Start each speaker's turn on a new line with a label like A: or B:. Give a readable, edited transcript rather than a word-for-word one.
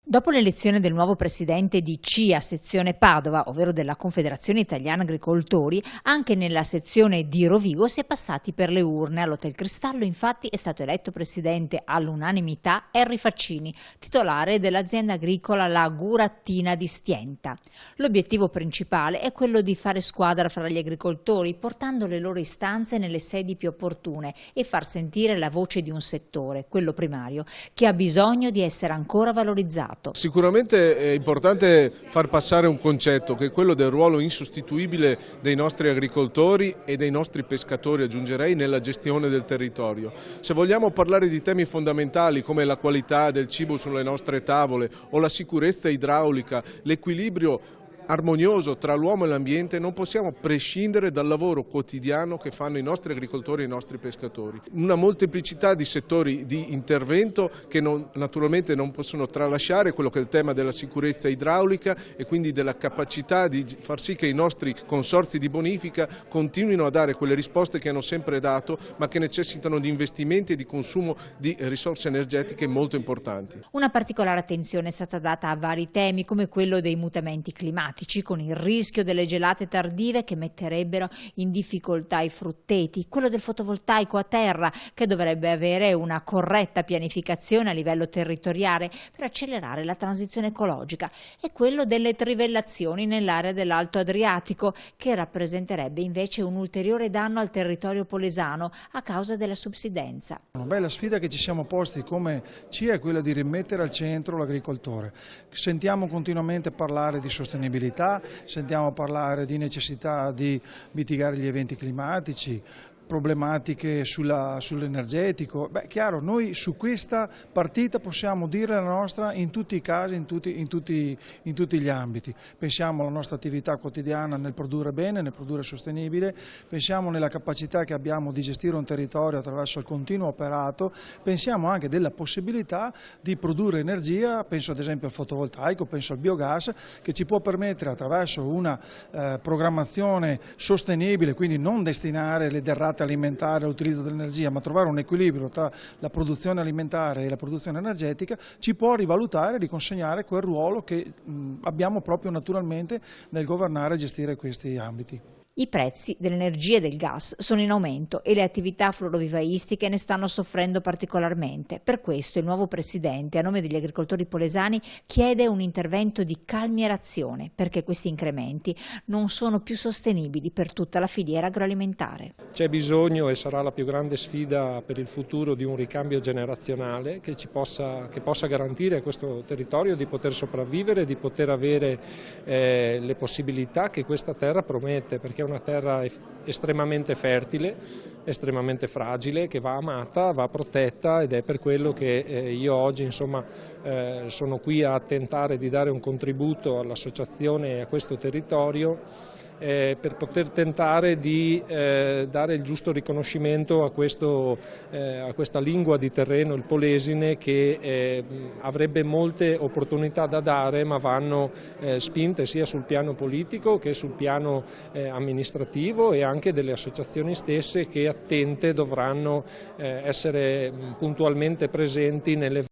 A: Dopo l'elezione del nuovo presidente di CIA sezione Padova, ovvero della Confederazione Italiana Agricoltori, anche nella sezione di Rovigo si è passati per le urne. All'Hotel Cristallo infatti è stato eletto presidente all'unanimità Henry Faccini, titolare dell'azienda agricola La Gurattina di Stienta. L'obiettivo principale è quello di fare squadra fra gli agricoltori, portando le loro istanze nelle sedi più opportune e far sentire la voce di un settore, quello primario, che ha bisogno di essere ancora valorizzato.
B: Sicuramente è importante far passare un concetto che è quello del ruolo insostituibile dei nostri agricoltori e dei nostri pescatori, aggiungerei, nella gestione del territorio. Se vogliamo parlare di temi fondamentali come la qualità del cibo sulle nostre tavole o la sicurezza idraulica, l'equilibrio armonioso tra l'uomo e l'ambiente, non possiamo prescindere dal lavoro quotidiano che fanno i nostri agricoltori e i nostri pescatori. Una molteplicità di settori di intervento che naturalmente non possono tralasciare quello che è il tema della sicurezza idraulica e quindi della capacità di far sì che i nostri consorzi di bonifica continuino a dare quelle risposte che hanno sempre dato, ma che necessitano di investimenti e di consumo di risorse energetiche molto importanti.
A: Una particolare attenzione è stata data a vari temi come quello dei mutamenti climatici, con il rischio delle gelate tardive che metterebbero in difficoltà i frutteti, quello del fotovoltaico a terra che dovrebbe avere una corretta pianificazione a livello territoriale per accelerare la transizione ecologica, e quello delle trivellazioni nell'area dell'Alto Adriatico che rappresenterebbe invece un ulteriore danno al territorio polesano a causa della subsidenza.
C: La sfida che ci siamo posti come CIA è quella di rimettere al centro l'agricoltore. Sentiamo continuamente parlare di sostenibilità, sentiamo parlare di necessità di mitigare gli eventi climatici, problematiche sull'energetico. Chiaro, noi su questa partita possiamo dire la nostra in tutti i casi, in tutti gli ambiti. Pensiamo alla nostra attività quotidiana nel produrre bene, nel produrre sostenibile, pensiamo nella capacità che abbiamo di gestire un territorio attraverso il continuo operato, pensiamo anche della possibilità di produrre energia, penso ad esempio al fotovoltaico, penso al biogas, che ci può permettere attraverso una programmazione sostenibile, quindi non destinare le derrate alimentare all'utilizzo dell'energia, ma trovare un equilibrio tra la produzione alimentare e la produzione energetica, ci può rivalutare e riconsegnare quel ruolo che abbiamo proprio naturalmente nel governare e gestire questi ambiti.
A: I prezzi dell'energia e del gas sono in aumento e le attività florovivaistiche ne stanno soffrendo particolarmente. Per questo il nuovo presidente, a nome degli agricoltori polesani, chiede un intervento di calmierazione perché questi incrementi non sono più sostenibili per tutta la filiera agroalimentare.
D: C'è bisogno, e sarà la più grande sfida per il futuro, di un ricambio generazionale che possa garantire a questo territorio di poter sopravvivere, di poter avere le possibilità che questa terra promette, perché è una terra estremamente fertile, estremamente fragile, che va amata, va protetta, ed è per quello che io oggi sono qui a tentare di dare un contributo all'associazione e a questo territorio per poter tentare di dare il giusto riconoscimento a questa lingua di terreno, il polesine, che avrebbe molte opportunità da dare, ma vanno spinte sia sul piano politico che sul piano amministrativo e anche delle associazioni stesse, che attente dovranno essere puntualmente presenti nelle